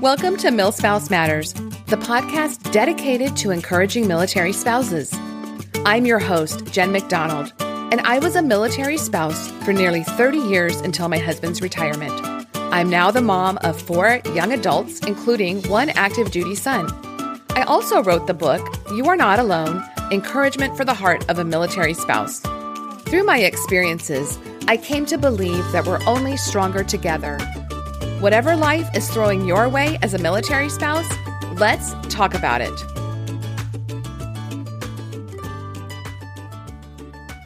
Welcome to MilSpouse Matters, the podcast dedicated to encouraging military spouses. I'm your host, Jen McDonald, and I was a military spouse for nearly 30 years until my husband's retirement. I'm now the mom of 4 young adults, including 1 active duty son. I also wrote the book, You Are Not Alone, Encouragement for the Heart of a Military Spouse. Through my experiences, I came to believe that we're only stronger together. Whatever life is throwing your way as a military spouse, let's talk about it.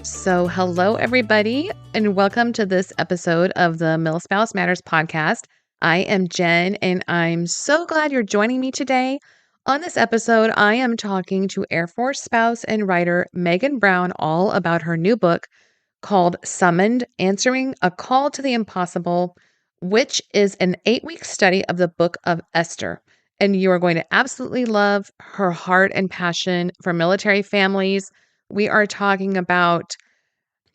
So hello, everybody, and welcome to this episode of the MilSpouse Matters podcast. I am Jen, and I'm so glad you're joining me today. On this episode, I am talking to Air Force spouse and writer Megan Brown all about her new book called Summoned: Answering a Call to the Impossible, which is an 8-week study of the book of Esther. And you are going to absolutely love her heart and passion for military families. We are talking about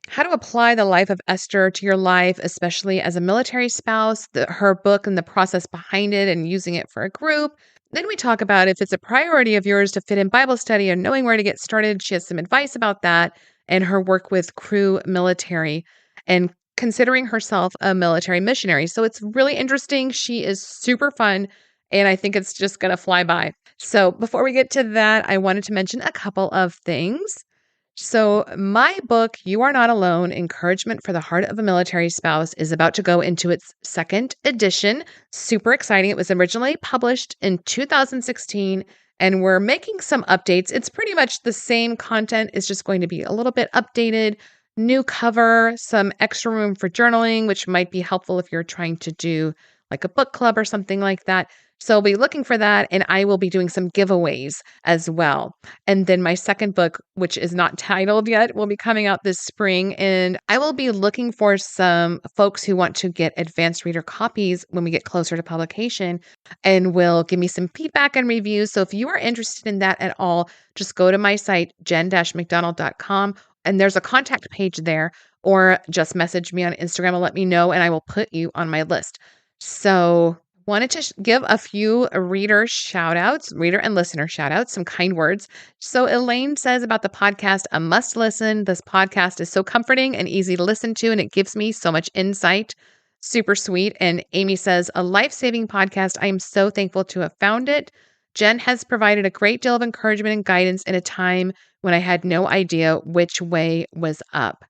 how to apply the life of Esther to your life, especially as a military spouse, her book and the process behind it and using it for a group. Then we talk about if it's a priority of yours to fit in Bible study and knowing where to get started. She has some advice about that and her work with Cru Military and considering herself a military missionary. So it's really interesting. She is super fun, and I think it's just going to fly by. So before we get to that, I wanted to mention a couple of things. So my book, You Are Not Alone, Encouragement for the Heart of a Military Spouse, is about to go into its 2nd edition. Super exciting. It was originally published in 2016, and we're making some updates. It's pretty much the same content. It's just going to be a little bit updated. New cover, some extra room for journaling, which might be helpful if you're trying to do like a book club or something like that. So I'll be looking for that, and I will be doing some giveaways as well. And then my second book, which is not titled yet, will be coming out this spring, and I will be looking for some folks who want to get advanced reader copies when we get closer to publication and will give me some feedback and reviews. So if you are interested in that at all, just go to my site, jen-mcdonald.com, and there's a contact page there, or just message me on Instagram and let me know, and I will put you on my list. So wanted to give a few reader and listener shout outs, some kind words. So Elaine says about the podcast, a must listen. This podcast is so comforting and easy to listen to, and it gives me so much insight. Super sweet. And Amy says, a life-saving podcast. I am so thankful to have found it. Jen has provided a great deal of encouragement and guidance in a time when I had no idea which way was up.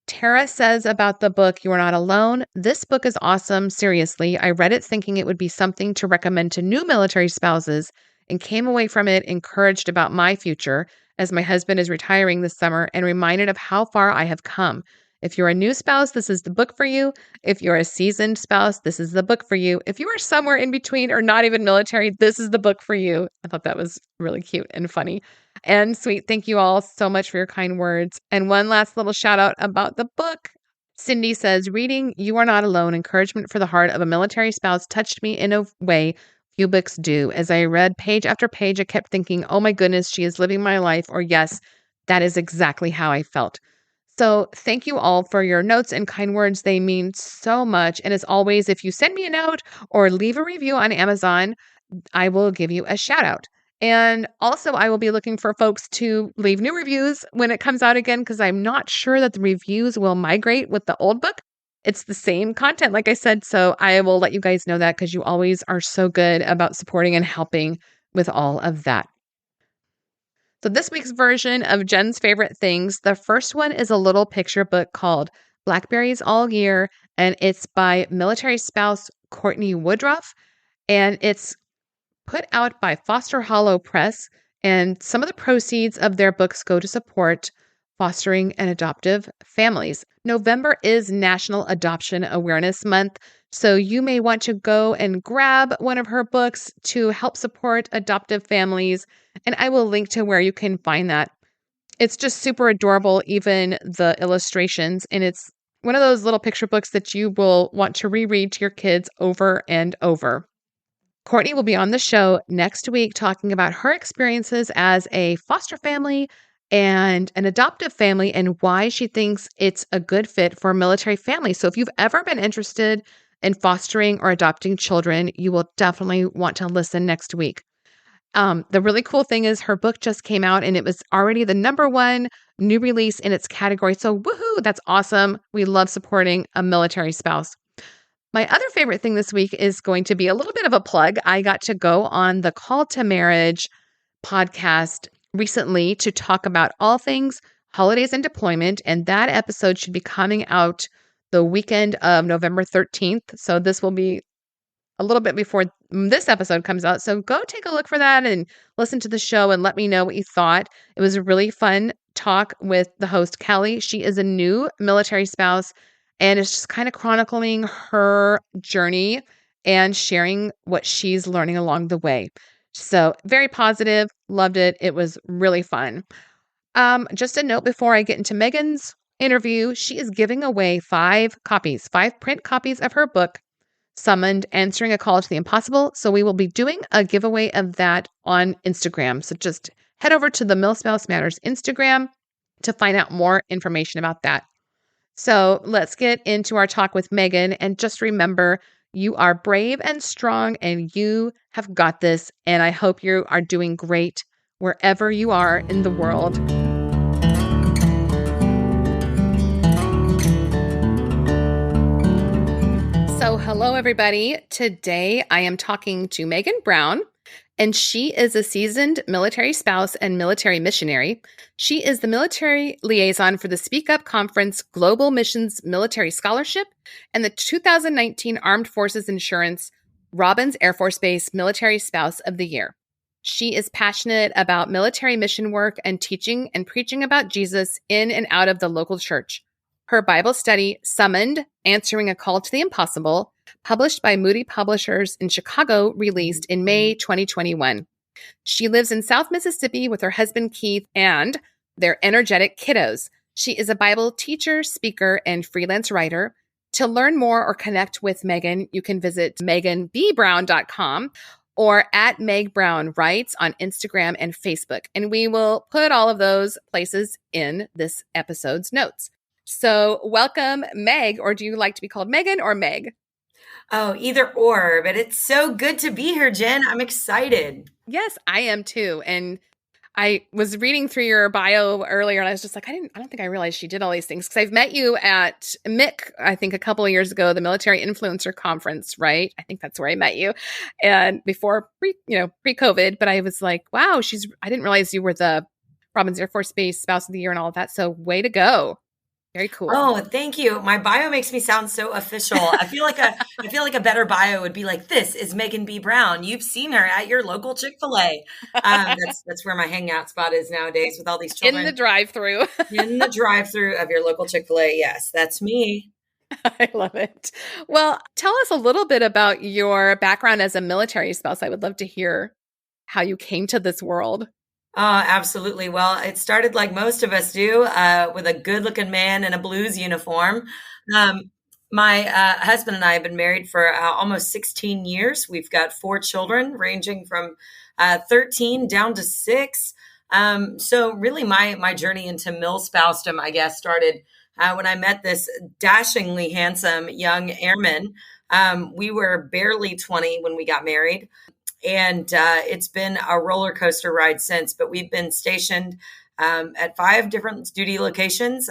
Tara says about the book, You Are Not Alone. This book is awesome. Seriously, I read it thinking it would be something to recommend to new military spouses and came away from it encouraged about my future as my husband is retiring this summer and reminded of how far I have come. If you're a new spouse, this is the book for you. If you're a seasoned spouse, this is the book for you. If you are somewhere in between or not even military, this is the book for you. I thought that was really cute and funny and sweet. Thank you all so much for your kind words. And one last little shout out about the book. Cindy says, reading You Are Not Alone, Encouragement for the Heart of a Military Spouse touched me in a way few books do. As I read page after page, I kept thinking, oh my goodness, she is living my life. Or yes, that is exactly how I felt. So thank you all for your notes and kind words. They mean so much. And as always, if you send me a note or leave a review on Amazon, I will give you a shout out. And also, I will be looking for folks to leave new reviews when it comes out again, because I'm not sure that the reviews will migrate with the old book. It's the same content, like I said. So I will let you guys know that because you always are so good about supporting and helping with all of that. So this week's version of Jen's favorite things, the first one is a little picture book called Blackberries All Year, and it's by military spouse Courtney Woodruff, and it's put out by Foster Hollow Press, and some of the proceeds of their books go to support fostering and adoptive families. November is National Adoption Awareness Month, so you may want to go and grab one of her books to help support adoptive families, and I will link to where you can find that. It's just super adorable, even the illustrations, and it's one of those little picture books that you will want to reread to your kids over and over. Courtney will be on the show next week talking about her experiences as a foster family and an adoptive family and why she thinks it's a good fit for military families. So if you've ever been interested in fostering or adopting children, you will definitely want to listen next week. The really cool thing is her book just came out and it was already the #1 new release in its category. So woohoo, that's awesome. We love supporting a military spouse. My other favorite thing this week is going to be a little bit of a plug. I got to go on the Call to Marriage podcast recently to talk about all things holidays and deployment. And that episode should be coming out the weekend of November 13th. So this will be a little bit before this episode comes out. So go take a look for that and listen to the show and let me know what you thought. It was a really fun talk with the host, Kelly. She is a new military spouse and is just kind of chronicling her journey and sharing what she's learning along the way. So very positive. Loved it. It was really fun. Just a note before I get into Megan's interview, she is giving away 5 print copies of her book, Summoned, Answering a Call to the Impossible. So we will be doing a giveaway of that on Instagram. So just head over to the Milspouse Matters Instagram to find out more information about that. So let's get into our talk with Megan. And just remember, you are brave and strong and you have got this. And I hope you are doing great wherever you are in the world. So hello, everybody. Today I am talking to Megan Brown, and she is a seasoned military spouse and military missionary. She is the military liaison for the Speak Up Conference Global Missions Military Scholarship and the 2019 Armed Forces Insurance Robins Air Force Base Military Spouse of the Year. She is passionate about military mission work and teaching and preaching about Jesus in and out of the local church. Her Bible study, Summoned, Answering a Call to the Impossible, published by Moody Publishers in Chicago, released in May 2021. She lives in South Mississippi with her husband, Keith, and their energetic kiddos. She is a Bible teacher, speaker, and freelance writer. To learn more or connect with Megan, you can visit meganbbrown.com or at Meg Brown Writes on Instagram and Facebook. And we will put all of those places in this episode's notes. So welcome, Meg, or do you like to be called Megan or Meg? Oh, either or, but it's so good to be here, Jen. I'm excited. Yes, I am too. And I was reading through your bio earlier and I was just like, I don't think I realized she did all these things because I've met you at MIC, I think a couple of years ago, the Military Influencer Conference, right? I think that's where I met you. And before pre-COVID, but I was like, wow, I didn't realize you were the Robins Air Force Base Spouse of the Year and all of that. So way to go. Very cool. Oh, thank you. My bio makes me sound so official. I feel like a better bio would be like, this is Megan B. Brown. You've seen her at your local Chick-fil-A. That's where my hangout spot is nowadays with all these children. In the drive-thru. In the drive-thru of your local Chick-fil-A. Yes, that's me. I love it. Well, tell us a little bit about your background as a military spouse. I would love to hear how you came to this world. Absolutely. Well, it started like most of us do, with a good-looking man in a blues uniform. My husband and I have been married for almost 16 years. We've got 4 children, ranging from 13 down to 6. So really, my journey into milspousedom, I guess, started when I met this dashingly handsome young airman. We were barely 20 when we got married. And it's been a roller coaster ride since, but we've been stationed at 5 different duty locations,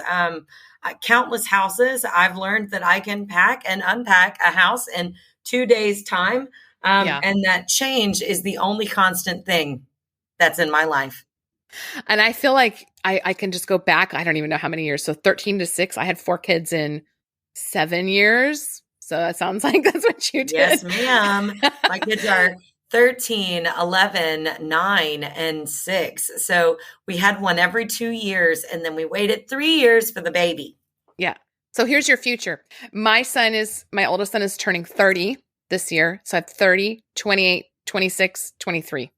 countless houses. I've learned that I can pack and unpack a house in 2 days' time. And that change is the only constant thing that's in my life. And I feel like I can just go back. I don't even know how many years. So 13 to 6, I had 4 kids in 7 years. So that sounds like that's what you did. Yes, ma'am. My kids are 13, 11, 9, and 6. So we had one every 2 years, and then we waited 3 years for the baby. Yeah. So here's your future. My oldest son is turning 30 this year. So I have 30, 28, 26, 23.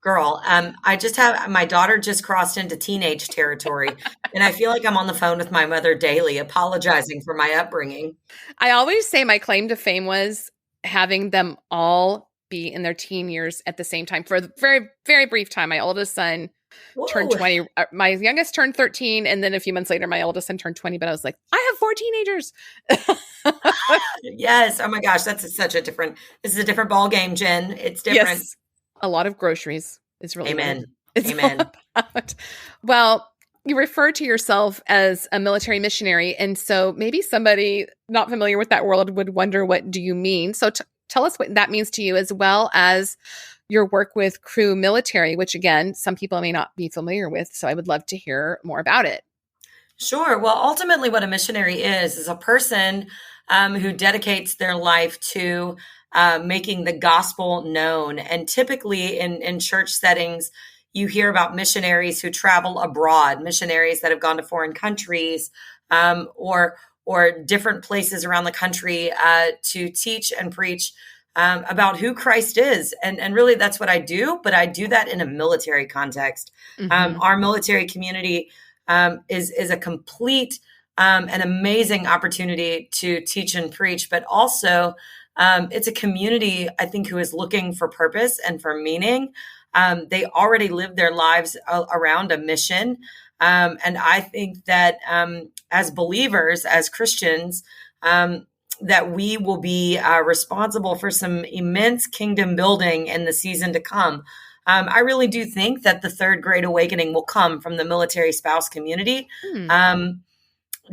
Girl, my daughter just crossed into teenage territory, and I feel like I'm on the phone with my mother daily, apologizing for my upbringing. I always say my claim to fame was having them all be in their teen years at the same time for a very, very brief time. My oldest son turned Whoa. 20. My youngest turned 13. And then a few months later, my oldest son turned 20. But I was like, I have 4 teenagers. Yes. Oh my gosh, this is a different ball game, Jen. It's different. Yes. A lot of groceries is really Amen. what it's Amen. all about. Well, you refer to yourself as a military missionary. And so maybe somebody not familiar with that world would wonder, what do you mean? So tell us what that means to you, as well as your work with Cru Military, which again, some people may not be familiar with. So I would love to hear more about it. Sure. Well, ultimately, what a missionary is a person who dedicates their life to making the gospel known. And typically in church settings, you hear about missionaries who travel abroad, missionaries that have gone to foreign countries or different places around the country to teach and preach about who Christ is. And really, that's what I do. But I do that in a military context. Mm-hmm. Our military community is a complete and amazing opportunity to teach and preach, but also it's a community, I think, who is looking for purpose and for meaning. They already live their lives around a mission. And I think that as believers, as Christians, that we will be responsible for some immense kingdom building in the season to come. I really do think that the third great awakening will come from the military spouse community.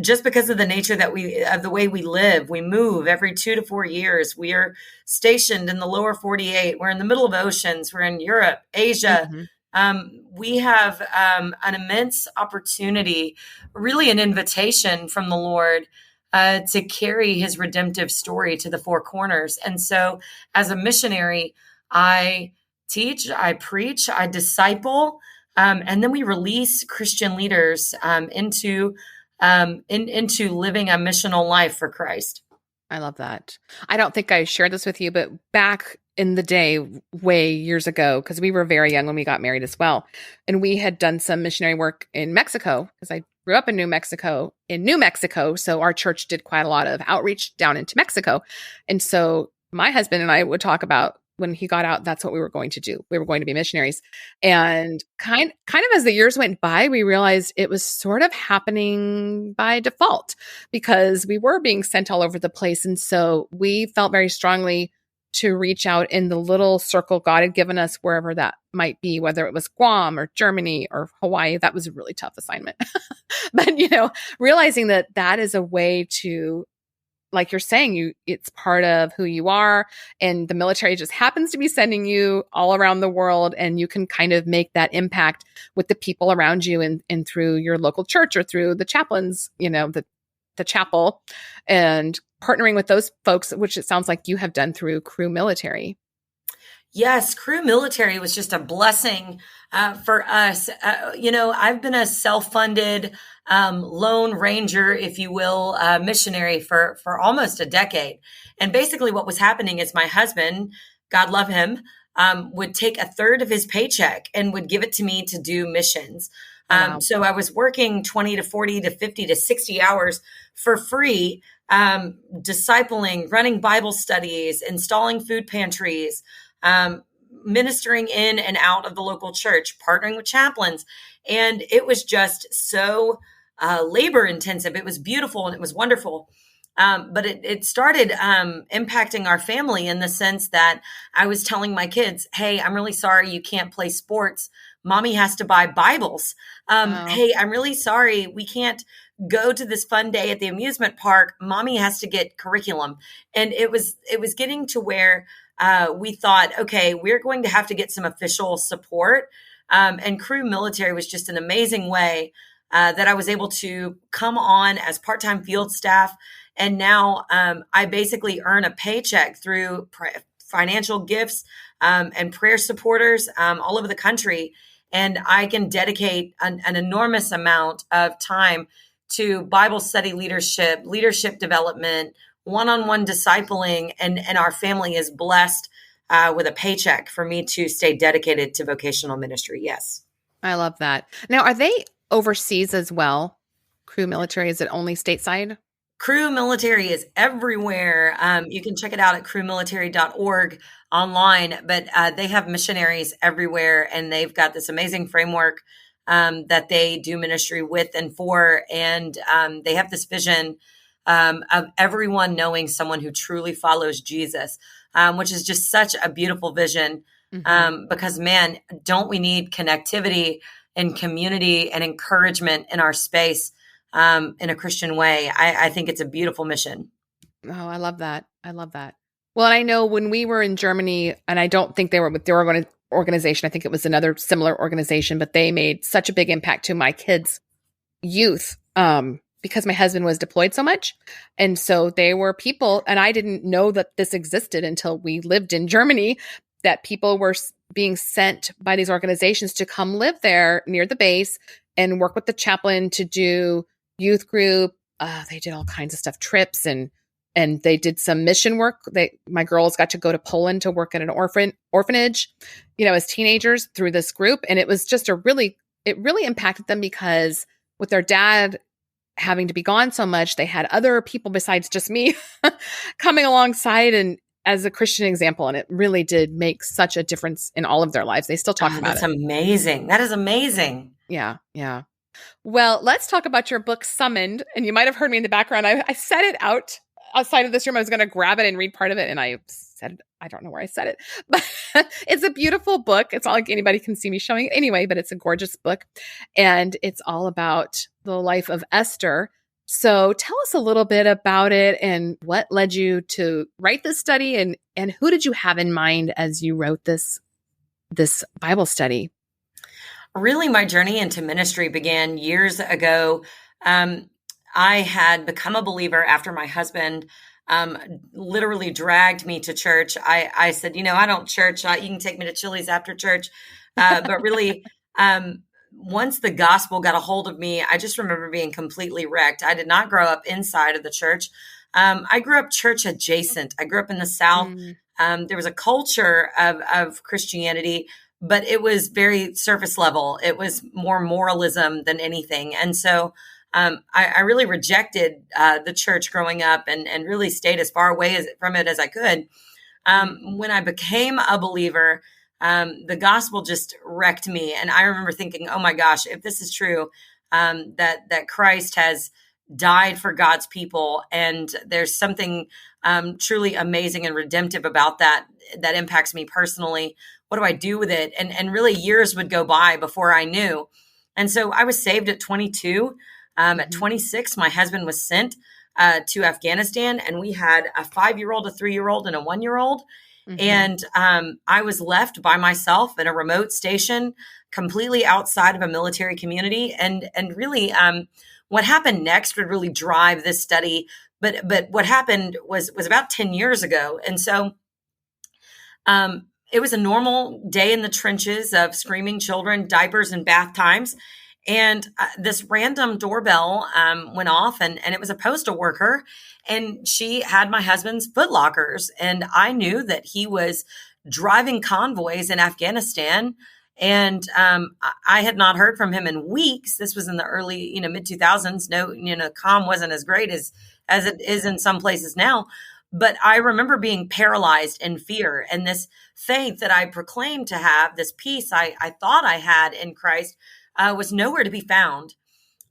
Just because of the nature of the way we live. We move every 2 to 4 years. We are stationed in the lower 48. We're in the middle of oceans. We're in Europe, Asia. Mm-hmm. We have an immense opportunity, really an invitation from the Lord to carry his redemptive story to the four corners. And so as a missionary, I teach, I preach, I disciple, and then we release Christian leaders into living a missional life for Christ. I love that. I don't think I shared this with you, but back in the day, way years ago, because we were very young when we got married as well. And we had done some missionary work in Mexico, because I grew up in New Mexico. So our church did quite a lot of outreach down into Mexico. And so my husband and I would talk about, when he got out, that's what we were going to do. We were going to be missionaries. And kind of as the years went by, we realized it was sort of happening by default, because we were being sent all over the place. And so we felt very strongly to reach out in the little circle God had given us, wherever that might be, whether it was Guam or Germany or Hawaii. That was a really tough assignment. But, realizing that that is a way to, like you're saying, it's part of who you are, and the military just happens to be sending you all around the world, and you can kind of make that impact with the people around you and through your local church or through the chaplains, the chapel, and partnering with those folks, which it sounds like you have done through Cru Military. Yes, Cru Military was just a blessing for us. I've been a self-funded lone ranger, if you will, missionary for almost a decade. And basically what was happening is my husband, God love him, would take a third of his paycheck and would give it to me to do missions. Wow. So I was working 20 to 40 to 50 to 60 hours for free, discipling, running Bible studies, installing food pantries, ministering in and out of the local church, partnering with chaplains. And it was just so labor intensive. It was beautiful and it was wonderful. But it started impacting our family in the sense that I was telling my kids, hey, I'm really sorry you can't play sports. Mommy has to buy Bibles. Wow. Hey, I'm really sorry we can't go to this fun day at the amusement park. Mommy has to get curriculum. And it was getting to where we thought, okay, we're going to have to get some official support. And Cru Military was just an amazing way that I was able to come on as part-time field staff. And now I basically earn a paycheck through financial gifts and prayer supporters all over the country. And I can dedicate an enormous amount of time to Bible study leadership development, one-on-one discipling, and our family is blessed with a paycheck for me to stay dedicated to vocational ministry. Yes. I love that. Now, are they overseas as well? Cru Military, is it only stateside? Cru Military is everywhere. You can check it out at crumilitary.org online, but they have missionaries everywhere, and they've got this amazing framework that they do ministry with and for, and they have this vision of everyone knowing someone who truly follows Jesus, which is just such a beautiful vision. Because, man, don't we need connectivity and community and encouragement in our space in a Christian way? I think it's a beautiful mission. Oh, I love that. I love that. Well, I know when we were in Germany, and I don't think they were with their organization, I think it was another similar organization, but they made such a big impact to my kids' youth because my husband was deployed so much. And so they were people, and I didn't know that this existed until we lived in Germany, that people were being sent by these organizations to come live there near the base and work with the chaplain to do youth group. They did all kinds of stuff, trips, and they did some mission work. My girls got to go to Poland to work at an orphanage, as teenagers through this group. And it was just it really impacted them because with their dad having to be gone so much, they had other people besides just me coming alongside and as a Christian example. And it really did make such a difference in all of their lives. They still talk about it. That's amazing. That is amazing. Yeah. Yeah. Well, let's talk about your book, Summoned. And you might have heard me in the background. I set it out outside of this room. I was going to grab it and read part of it. And I said, I don't know where I said it, but it's a beautiful book. It's not like anybody can see me showing it anyway, but it's a gorgeous book. And it's all about the life of Esther. So tell us a little bit about it and what led you to write this study, and who did you have in mind as you wrote this Bible study? Really, my journey into ministry began years ago. I had become a believer after my husband literally dragged me to church. I said, I don't church. You can take me to Chili's after church. But really, once the gospel got a hold of me, I just remember being completely wrecked. I did not grow up inside of the church. I grew up church adjacent. I grew up in the South. There was a culture of Christianity, but it was very surface level. It was more moralism than anything. And so I really rejected the church growing up and really stayed as far away from it as I could. When I became a believer, the gospel just wrecked me. And I remember thinking, oh my gosh, if this is true, that Christ has died for God's people, and there's something truly amazing and redemptive about that impacts me personally. What do I do with it? And really years would go by before I knew. And so I was saved at 22. At 26, my husband was sent to Afghanistan, and we had a 5-year-old, a 3-year-old, and a 1-year-old. And I was left by myself in a remote station, completely outside of a military community. And really, what happened next would really drive this study. But what happened was about 10 years ago. And so it was a normal day in the trenches of screaming children, diapers, and bath times. And this random doorbell went off, and it was a postal worker, and she had my husband's Foot Lockers. And I knew that he was driving convoys in Afghanistan. And I had not heard from him in weeks. This was in the early, mid 2000s. No, comm wasn't as great as it is in some places now. But I remember being paralyzed in fear, and this faith that I proclaimed to have, this peace I thought I had in Christ, was nowhere to be found.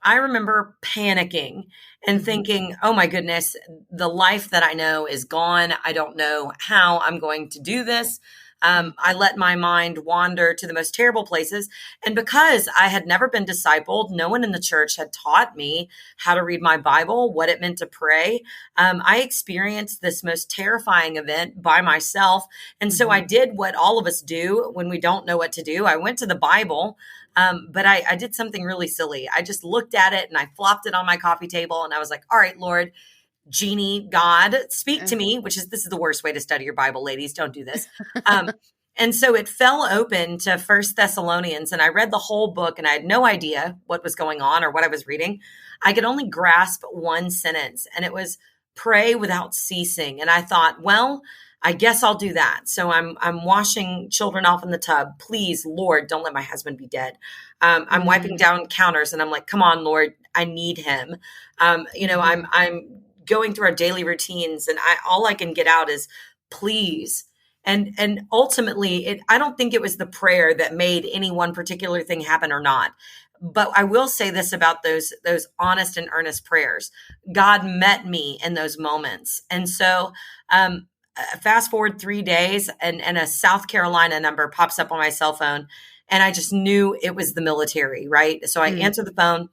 I remember panicking and thinking, oh my goodness, the life that I know is gone. I don't know how I'm going to do this. I let my mind wander to the most terrible places. And because I had never been discipled, no one in the church had taught me how to read my Bible, what it meant to pray. I experienced this most terrifying event by myself. And so I did what all of us do when we don't know what to do. I went to the Bible, but I did something really silly. I just looked at it and I flopped it on my coffee table. And I was like, all right, Lord, Genie, God, speak to me, this is the worst way to study your Bible, ladies. Don't do this. And so it fell open to First Thessalonians, and I read the whole book, and I had no idea what was going on or what I was reading. I could only grasp one sentence, and it was pray without ceasing. And I thought, well, I guess I'll do that. So I'm washing children off in the tub. Please, Lord, don't let my husband be dead. I'm wiping down counters, and I'm like, come on, Lord, I need him. I'm going through our daily routines, and all I can get out is please. And ultimately, I don't think it was the prayer that made any one particular thing happen or not. But I will say this about those honest and earnest prayers. God met me in those moments. And so fast forward 3 days, and a South Carolina number pops up on my cell phone. And I just knew it was the military, right? So I answered the phone.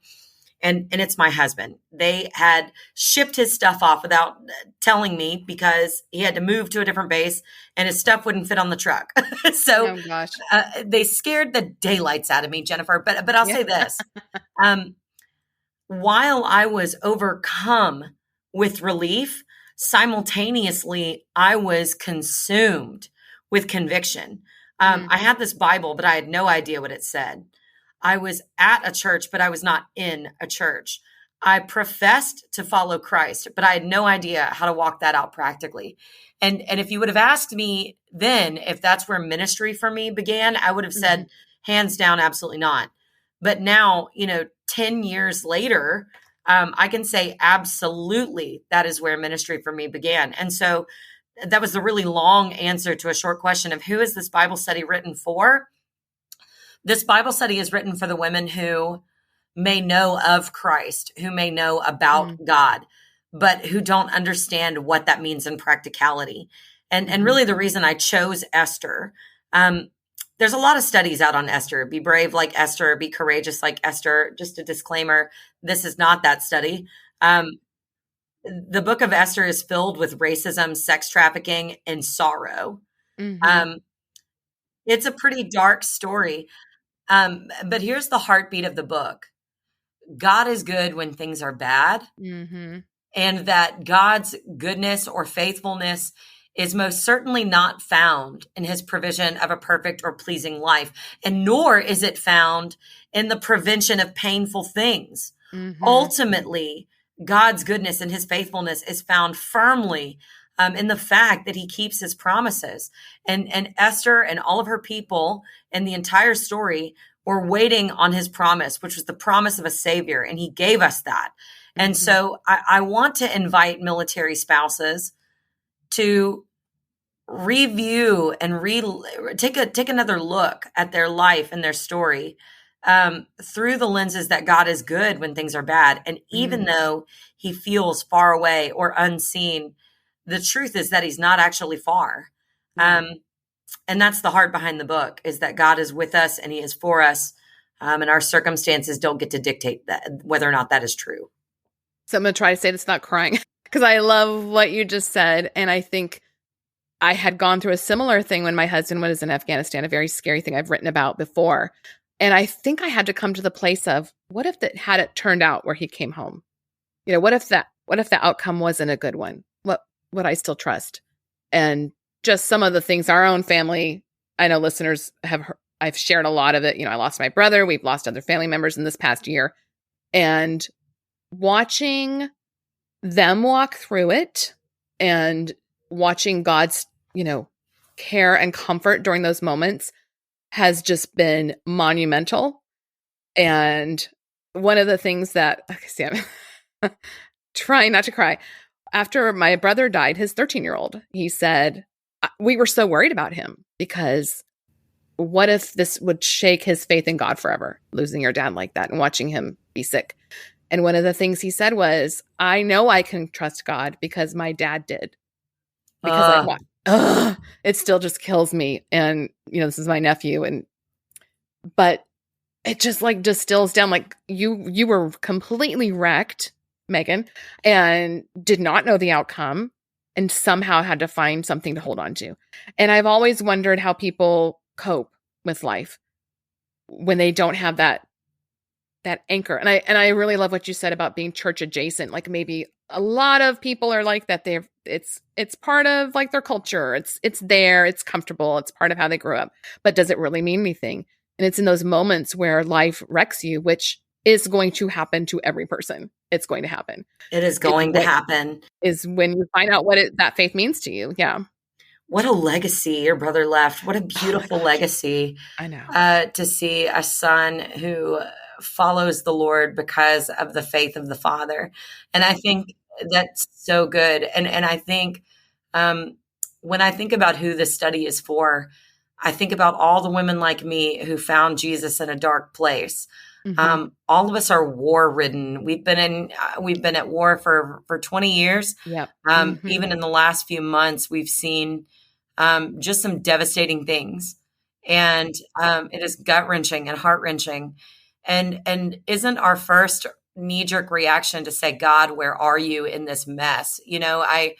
And it's my husband. They had shipped his stuff off without telling me because he had to move to a different base and his stuff wouldn't fit on the truck. So Oh gosh. they scared the daylights out of me, Jennifer. But I'll say this. While I was overcome with relief, simultaneously, I was consumed with conviction. I had this Bible, but I had no idea what it said. I was at a church, but I was not in a church. I professed to follow Christ, but I had no idea how to walk that out practically. And if you would have asked me then if that's where ministry for me began, I would have said, hands down, absolutely not. But now, 10 years later, I can say absolutely that is where ministry for me began. And so that was the really long answer to a short question of who is this Bible study written for? This Bible study is written for the women who may know of Christ, who may know about God, but who don't understand what that means in practicality. And really the reason I chose Esther, there's a lot of studies out on Esther. Be brave like Esther, be courageous like Esther. Just a disclaimer, this is not that study. The book of Esther is filled with racism, sex trafficking, and sorrow. It's a pretty dark story. But here's the heartbeat of the book. God is good when things are bad, and that God's goodness or faithfulness is most certainly not found in his provision of a perfect or pleasing life, and nor is it found in the prevention of painful things. Ultimately, God's goodness and his faithfulness is found firmly in the fact that he keeps his promises. And Esther and all of her people and the entire story were waiting on his promise, which was the promise of a savior. And he gave us that. And so I want to invite military spouses to review and take another look at their life and their story through the lenses that God is good when things are bad. And even though he feels far away or unseen, the truth is that he's not actually far. And that's the heart behind the book, is that God is with us and he is for us. And our circumstances don't get to dictate that, whether or not that is true. So I'm going to try to say this not crying because I love what you just said. And I think I had gone through a similar thing when my husband was in Afghanistan, a very scary thing I've written about before. And I think I had to come to the place of, what if that had it turned out where he came home? What if the outcome wasn't a good one? What would I still trust? And just some of the things our own family, I know listeners I've shared a lot of it. I lost my brother. We've lost other family members in this past year. And watching them walk through it and watching God's, care and comfort during those moments has just been monumental. And one of the things that, see, I'm trying not to cry. After my brother died, his 13-year-old, he said, we were so worried about him because what if this would shake his faith in God forever, losing your dad like that and watching him be sick? And one of the things he said was, I know I can trust God because my dad did. Because it still just kills me. And, this is my nephew. But it just distills down, you were completely wrecked, Megan, and did not know the outcome and somehow had to find something to hold on to. And I've always wondered how people cope with life when they don't have that anchor. And I really love what you said about being church adjacent. Like maybe a lot of people are like that. It's part of their culture. It's there, it's comfortable. It's part of how they grew up, but does it really mean anything? And it's in those moments where life wrecks you, which is going to happen to every person. It's going to happen. It is going to happen. Is when you find out what that faith means to you. Yeah. What a legacy your brother left. What a beautiful legacy. I know. To see a son who follows the Lord because of the faith of the father. And I think That's so good. And I think um, when I think about who this study is for, I think about all the women like me who found Jesus in a dark place. Hmm. All of us are war ridden. We've been at war for 20 years. Yep. Hmm. Even in the last few months, we've seen just some devastating things, and it is gut wrenching and heart wrenching. And isn't our first knee jerk reaction to say, God, where are you in this mess? I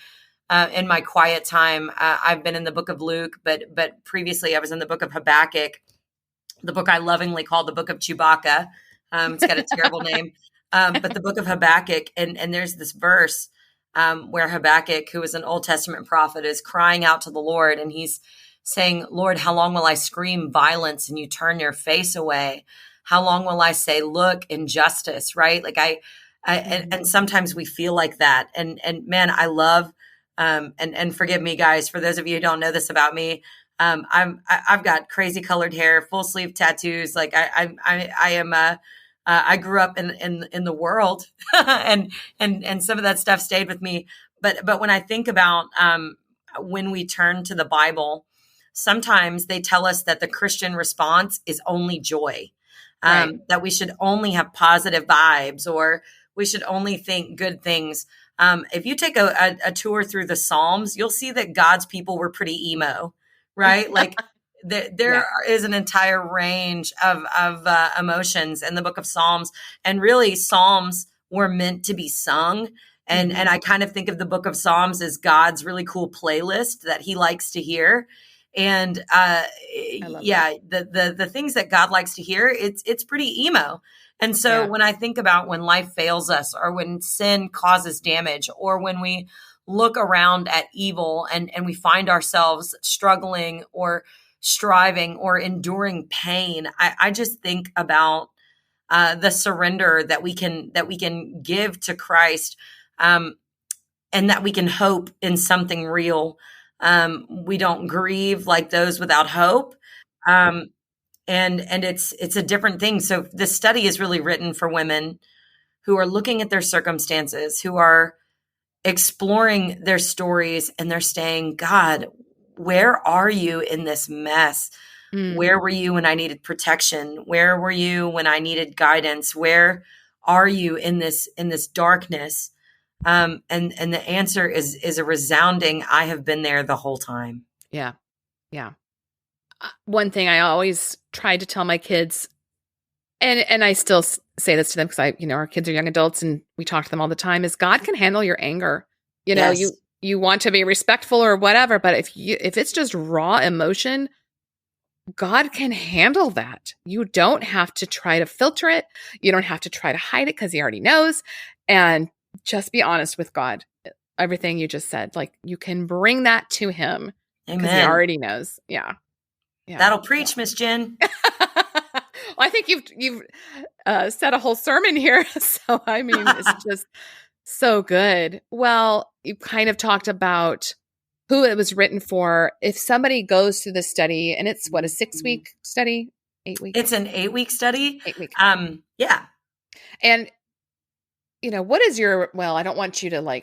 in my quiet time, I've been in the book of Luke, but previously I was in the book of Habakkuk, the book I lovingly call the book of Chewbacca. It's got a terrible name, but the book of Habakkuk, and there's this verse where Habakkuk, who is an Old Testament prophet, is crying out to the Lord, and he's saying, Lord, how long will I scream violence and you turn your face away? How long will I say, look, injustice, right? Like and sometimes we feel like that. And man, I love, and forgive me guys, for those of you who don't know this about me, I've got crazy colored hair, full sleeve tattoos. Like I am I grew up in the world, and some of that stuff stayed with me. But when I think about when we turn to the Bible, sometimes they tell us that the Christian response is only joy, Right. that we should only have positive vibes, or we should only think good things. If you take a tour through the Psalms, you'll see that God's people were pretty emo, right? Like there Yeah. is an entire range of emotions in the book of Psalms, and really Psalms were meant to be sung. And Hmm. I kind of think of the book of Psalms as God's really cool playlist that he likes to hear. And I love that. yeah, the things that God likes to hear, it's pretty emo. And so Yeah. when I think about when life fails us, or when sin causes damage, or when we look around at evil and we find ourselves struggling or striving or enduring pain, I just think about the surrender that we can give to Christ, um, and that we can hope in something real. We don't grieve like those without hope. Um, and it's a different thing. So this study is really written for women who are looking at their circumstances, who are exploring their stories, and they're saying, God, where are you in this mess? Mm. Where were you when I needed protection? Where were you when I needed guidance? Where are you in this darkness? And the answer is a resounding, I have been there the whole time. Yeah. Yeah. One thing I always try to tell my kids, and I still say this to them because our kids are young adults and we talk to them all the time, is God can handle your anger. Yes. You want to be respectful or whatever, but if it's just raw emotion, God can handle that. You don't have to try to filter it. You don't have to try to hide it because he already knows. And just be honest with God. Everything you just said, like you can bring that to him because he Amen. already knows. Yeah. Yeah. That'll preach, Miss Jen. Well, I think you've said a whole sermon here. So I mean, it's just so good. Well, you kind of talked about who it was written for. If somebody goes through the study, and it's what, a 6-week study, 8 week, It's an 8-week study. 8 week, Yeah. and what is your? Well, I don't want you to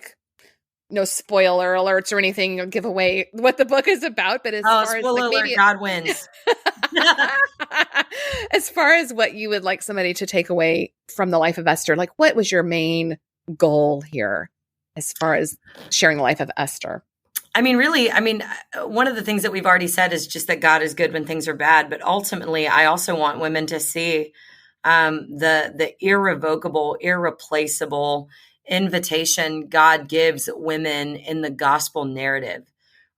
no spoiler alerts or anything, give away what the book is about, but as Oh, far as spoiler alert, maybe God wins. as far as what you would like somebody to take away from the life of Esther, like what was your main goal here as far as sharing the life of Esther? I mean, really, one of the things that we've already said is just that God is good when things are bad. But ultimately, I also want women to see the irrevocable, irreplaceable invitation God gives women in the gospel narrative,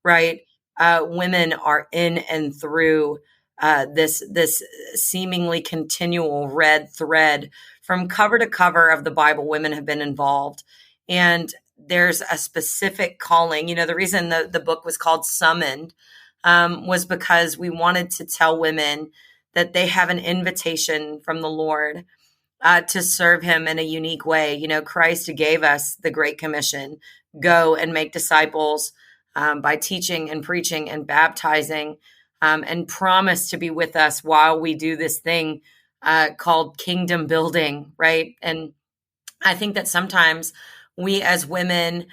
right? Women are in and through this seemingly continual red thread from cover to cover of the Bible. Women have been involved, and there's a specific calling. The reason the book was called Summoned was because we wanted to tell women that they have an invitation from the Lord to serve him in a unique way. Christ gave us the Great Commission: go and make disciples by teaching and preaching and baptizing, and promise to be with us while we do this thing called kingdom building, right? And I think that sometimes we as women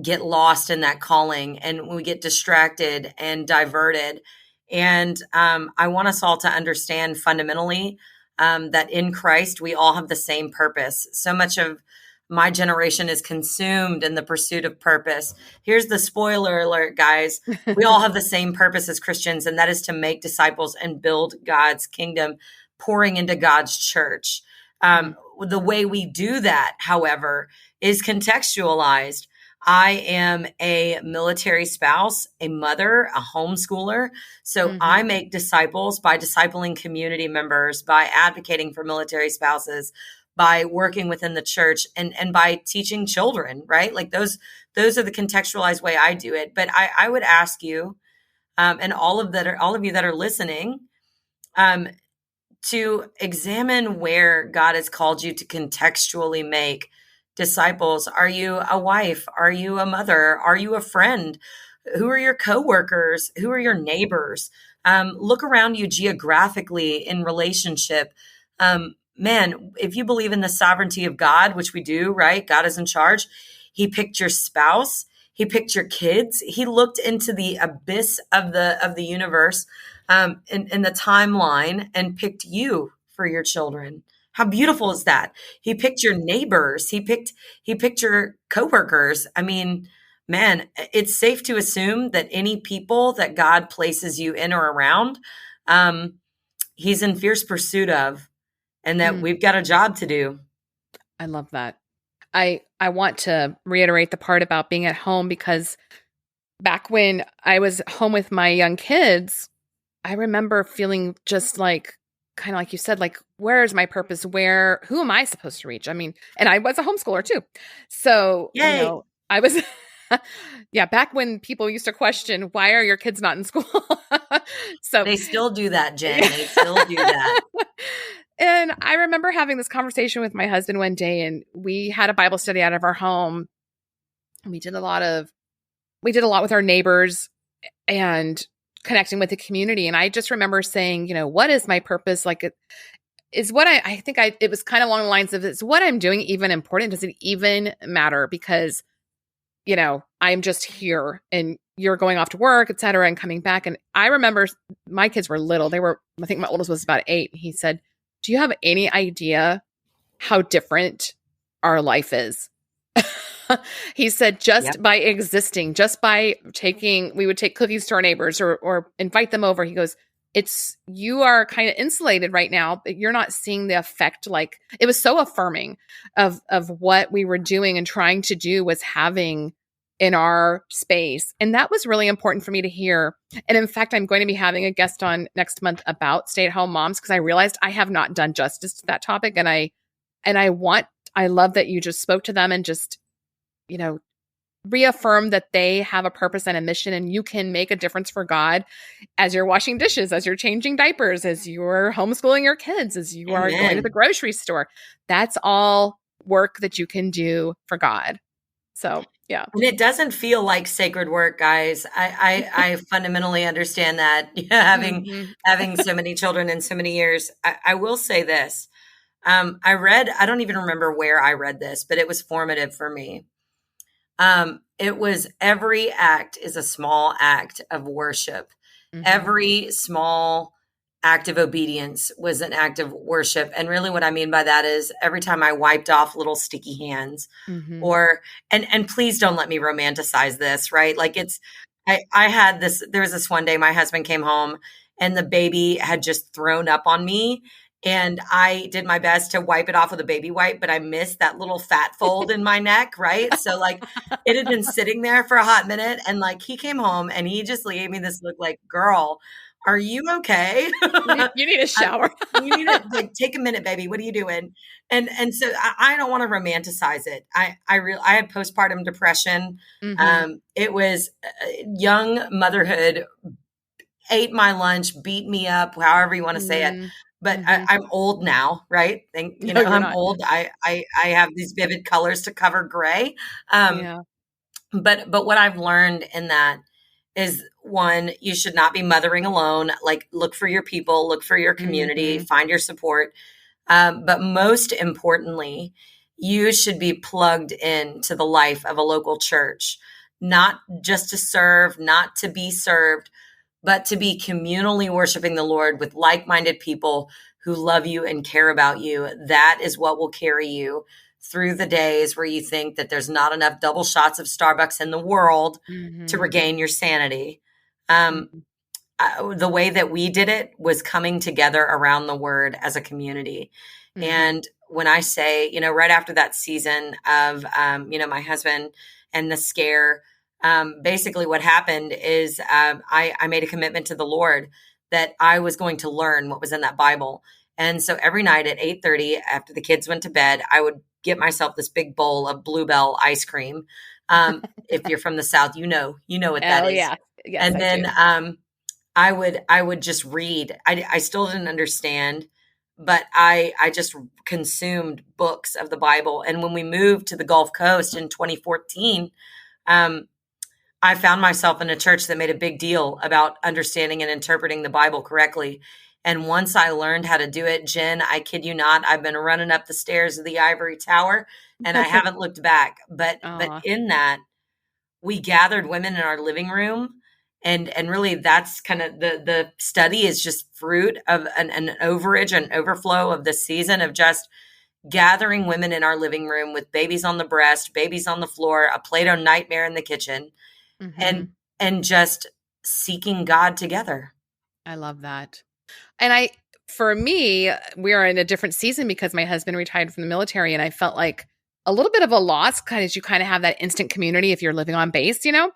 get lost in that calling, and we get distracted and diverted. And I want us all to understand fundamentally that in Christ, we all have the same purpose. So much of my generation is consumed in the pursuit of purpose. Here's the spoiler alert, guys. We all have the same purpose as Christians, and that is to make disciples and build God's kingdom, pouring into God's church. The way we do that, however, is contextualized. I am a military spouse, a mother, a homeschooler. So I make disciples by discipling community members, by advocating for military spouses, by working within the church, and by teaching children, right? Like those are the contextualized way I do it. But I would ask you, and all of you that are listening, to examine where God has called you to contextually make disciples. Are you a wife? Are you a mother? Are you a friend? Who are your coworkers? Who are your neighbors? Look around you geographically in relationship. Man, if you believe in the sovereignty of God, which we do, right? God is in charge. He picked your spouse. He picked your kids. He looked into the abyss of the universe, in the timeline, and picked you for your children. How beautiful is that? He picked your neighbors. He picked your coworkers. I mean, man, it's safe to assume that any people that God places you in or around, he's in fierce pursuit of, and that we've got a job to do. I love that. I want to reiterate the part about being at home, because back when I was home with my young kids, I remember feeling just like, kind of like you said, like, where is my purpose? Who am I supposed to reach? I mean, and I was a homeschooler too. So, Yay. I was, yeah, back when people used to question, why are your kids not in school? So they still do that, Jen. They still do that. And I remember having this conversation with my husband one day, and we had a Bible study out of our home. We did a lot with our neighbors and connecting with the community. And I just remember saying, what is my purpose? Like, it was kind of along the lines of, is what I'm doing even important? Does it even matter? Because, I'm just here and you're going off to work, et cetera, and coming back. And I remember my kids were little. I think my oldest was about 8. He said, do you have any idea how different our life is? He said, just by existing, just by we would take cookies to our neighbors or invite them over. He goes, you are kind of insulated right now, but you're not seeing the effect. Like, it was so affirming of what we were doing and trying to do was having in our space. And that was really important for me to hear. And in fact, I'm going to be having a guest on next month about stay-at-home moms, because I realized I have not done justice to that topic. And I love that you just spoke to them and just, reaffirm that they have a purpose and a mission, and you can make a difference for God as you're washing dishes, as you're changing diapers, as you're homeschooling your kids, as you are going to the grocery store. That's all work that you can do for God. So, yeah. And it doesn't feel like sacred work, guys. I fundamentally understand that, having so many children in so many years. I will say this. I don't even remember where I read this, but it was formative for me. It was, every act is a small act of worship. Every small act of obedience was an act of worship. And really what I mean by that is every time I wiped off little sticky hands and please don't let me romanticize this, right? Like, there was this one day my husband came home and the baby had just thrown up on me. And I did my best to wipe it off with a baby wipe, but I missed that little fat fold in my neck, right? So like, it had been sitting there for a hot minute, and like, he came home and he just gave me this look like, girl, are you okay? You need a shower. You need to take a minute, baby. What are you doing? And so I don't want to romanticize it. I had postpartum depression. It was young motherhood, ate my lunch, beat me up, however you want to say it. But I'm old now, right? I'm old. I have these vivid colors to cover gray. But what I've learned in that is, one, you should not be mothering alone. Like, look for your people, look for your community, find your support. But most importantly you should be plugged into the life of a local church, not just to serve, not to be served, but to be communally worshiping the Lord with like-minded people who love you and care about you. That is what will carry you through the days where you think that there's not enough double shots of Starbucks in the world to Mhm. regain your sanity. Um, Mhm. the way that we did it was coming together around the word as a community. Mhm. And when I say, right after that season of, my husband and the scare, basically what happened is I made a commitment to the Lord that I was going to learn what was in that Bible. And so every night at 8:30, after the kids went to bed, I would get myself this big bowl of Bluebell ice cream. If you're from the South, you know what that Oh, is. yeah. Yes, And I do. then I would just read. I still didn't understand, but I just consumed books of the Bible. And when we moved to the Gulf Coast in 2014, um, I found myself in a church that made a big deal about understanding and interpreting the Bible correctly. And once I learned how to do it, Jen, I kid you not, I've been running up the stairs of the ivory tower and I haven't looked back. But Aw. in that, we gathered women in our living room, and really that's kind of the study is just fruit of an overage and overflow of this season of just gathering women in our living room with babies on the breast, babies on the floor, a Play-Doh nightmare in the kitchen, and Mhm. just seeking God together. I love that. And for me, we are in a different season because my husband retired from the military, and I felt like a little bit of a loss because you kind of have that instant community if you're living on base, you know?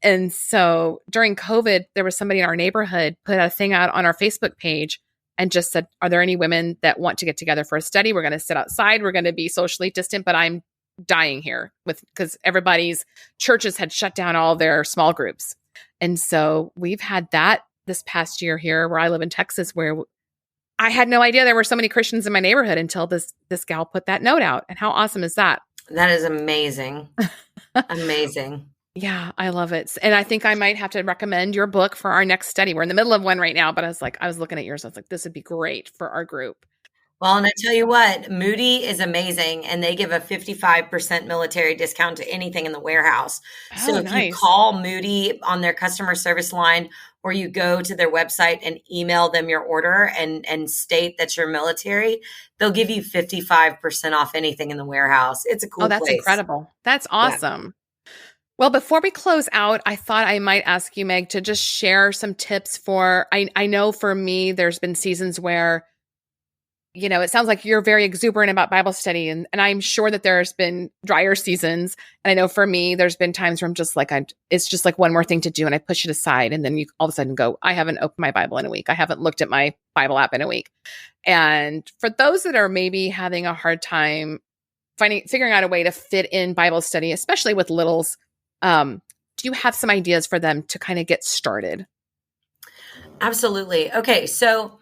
And so during COVID, there was somebody in our neighborhood put a thing out on our Facebook page and just said, are there any women that want to get together for a study? We're going to sit outside. We're going to be socially distant, but I'm dying here because everybody's churches had shut down all their small groups. And so we've had that this past year here where I live in Texas, where I had no idea there were so many Christians in my neighborhood until this gal put that note out. And how awesome is that? That is amazing. Amazing. Yeah, I love it. And I think I might have to recommend your book for our next study. We're in the middle of one right now, but I was looking at yours. I was like, this would be great for our group. Well, and I tell you what, Moody is amazing, and they give a 55% military discount to anything in the warehouse. So Oh, if you nice. call Moody on their customer service line, or you go to their website and email them your order and state that you're military, they'll give you 55% off anything in the warehouse. It's a Oh, cool that's place. incredible. That's Yeah. awesome. Well, before we close out, I thought I might ask you, Meg, to just share some tips I know for me, there's been seasons where it sounds like you're very exuberant about Bible study, and I'm sure that there's been drier seasons. And I know for me, there's been times where I'm just like, it's just like one more thing to do, and I push it aside. And then you all of a sudden go, I haven't opened my Bible in a week. I haven't looked at my Bible app in a week. And for those that are maybe having a hard time figuring out a way to fit in Bible study, especially with littles, do you have some ideas for them to kind of get started? Absolutely. Okay, so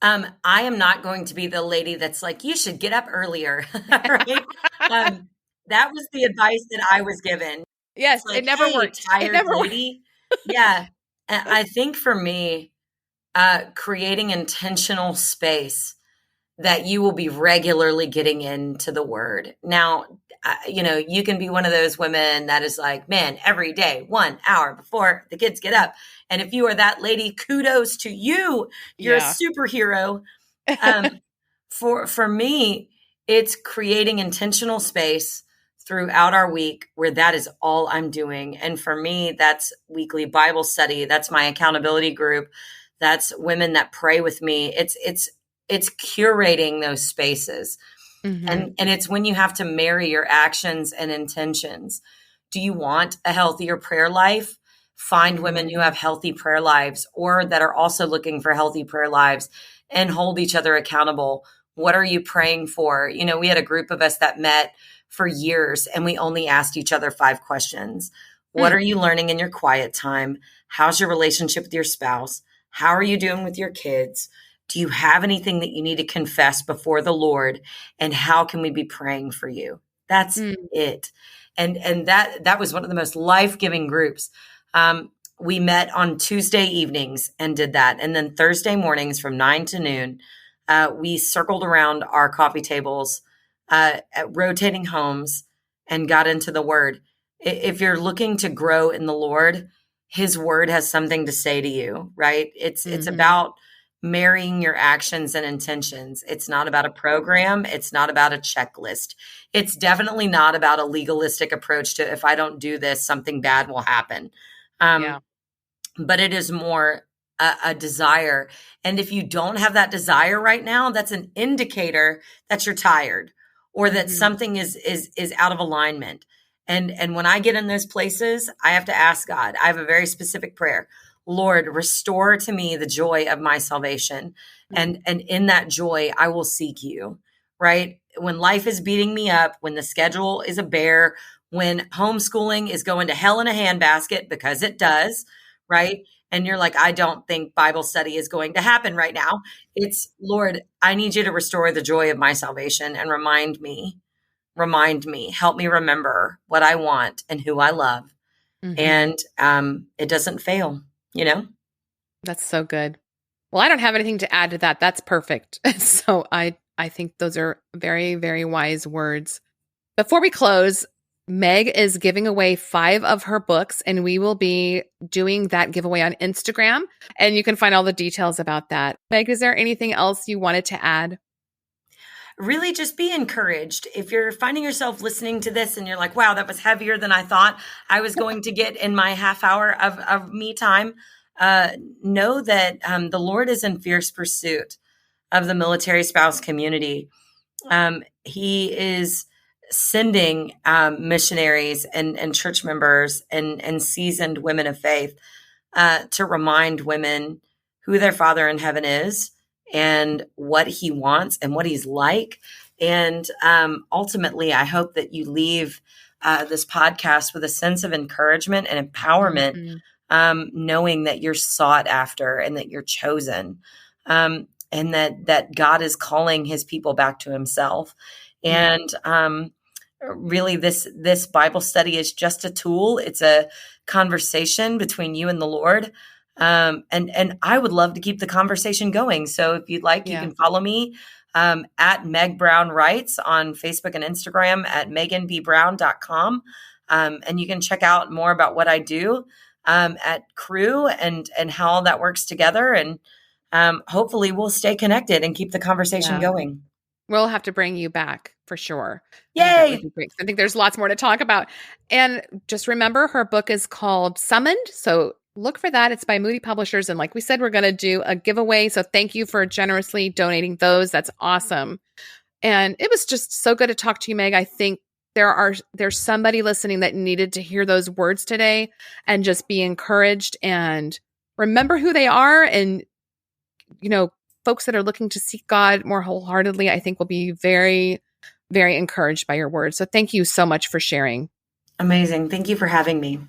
I am not going to be the lady that's like, you should get up earlier, right? That was the advice that I was given. Yes, It's like, it never hey, worked. It tired never worked. lady. Yeah. And I think for me, creating intentional space that you will be regularly getting into the word. Now, you can be one of those women that is like, man, every day, 1 hour before the kids get up. And if you are that lady, kudos to you. You're a Yeah. superhero. Um, for me, it's creating intentional space throughout our week where that is all I'm doing. And for me, that's weekly Bible study. That's my accountability group. That's women that pray with me. It's curating those spaces. Hmm. And it's when you have to marry your actions and intentions. Do you want a healthier prayer life? Find women who have healthy prayer lives or that are also looking for healthy prayer lives and hold each other accountable. What are you praying for? We had a group of us that met for years and we only asked each other 5 questions. What are you learning in your quiet time? How's your relationship with your spouse? How are you doing with your kids? Do you have anything that you need to confess before the Lord? And how can we be praying for you? That's Mm. it. And that was one of the most life-giving groups. We met on Tuesday evenings and did that. And then Thursday mornings from 9 to noon, we circled around our coffee tables at rotating homes and got into the Word. If you're looking to grow in the Lord, His Word has something to say to you, right? It's about marrying your actions and intentions. It's not about a program. It's not about a checklist. It's definitely not about a legalistic approach to, if I don't do this, something bad will happen. But it is more a desire. And if you don't have that desire right now, that's an indicator that you're tired or that something is out of alignment. And when I get in those places, I have to ask God. I have a very specific prayer. Lord, restore to me the joy of my salvation. And in that joy, I will seek you, right? When life is beating me up, when the schedule is a bear, when homeschooling is going to hell in a handbasket, because it does, right? And you're like, I don't think Bible study is going to happen right now. It's, Lord, I need you to restore the joy of my salvation and remind me, help me remember what I want and who I love. And it doesn't fail. That's so good. Well, I don't have anything to add to that. That's perfect. So I think those are very, very wise words. Before we close, Meg is giving away 5 of her books, and we will be doing that giveaway on Instagram. And you can find all the details about that. Meg, is there anything else you wanted to add? Really just be encouraged. If you're finding yourself listening to this and you're like, wow, that was heavier than I thought I was going to get in my half hour of me time, know that the Lord is in fierce pursuit of the military spouse community. He is sending missionaries and church members and seasoned women of faith to remind women who their Father in heaven is and what He wants and what He's like. And ultimately, I hope that you leave this podcast with a sense of encouragement and empowerment, knowing that you're sought after and that you're chosen, and that God is calling His people back to Himself. And really, this Bible study is just a tool. It's a conversation between you and the Lord. And I would love to keep the conversation going. So if you'd like, you can follow me at Meg Brown Writes on Facebook and Instagram, at meganbbrown.com. And you can check out more about what I do at Cru and how all that works together. And hopefully we'll stay connected and keep the conversation going. We'll have to bring you back for sure. Yay! That would be great. I think there's lots more to talk about. And just remember, her book is called Summoned. So look for that. It's by Moody Publishers. And like we said, we're going to do a giveaway. So thank you for generously donating those. That's awesome. And it was just so good to talk to you, Meg. I think there's somebody listening that needed to hear those words today and just be encouraged and remember who they are. And, folks that are looking to seek God more wholeheartedly, I think will be very, very encouraged by your words. So thank you so much for sharing. Amazing. Thank you for having me.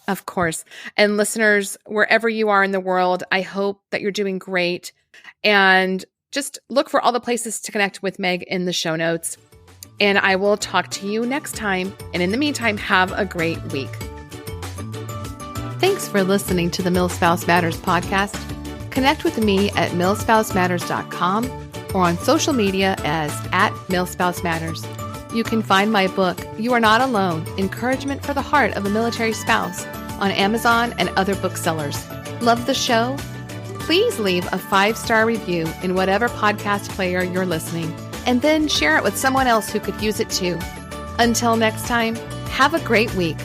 Of course. And listeners, wherever you are in the world, I hope that you're doing great. And just look for all the places to connect with Meg in the show notes. And I will talk to you next time. And in the meantime, have a great week. Thanks for listening to the MilSpouse Matters podcast. Connect with me at milspousematters.com or on social media as @milspousematters. You can find my book, You Are Not Alone, Encouragement for the Heart of a Military Spouse, on Amazon and other booksellers. Love the show? Please leave a 5-star review in whatever podcast player you're listening, and then share it with someone else who could use it too. Until next time, have a great week.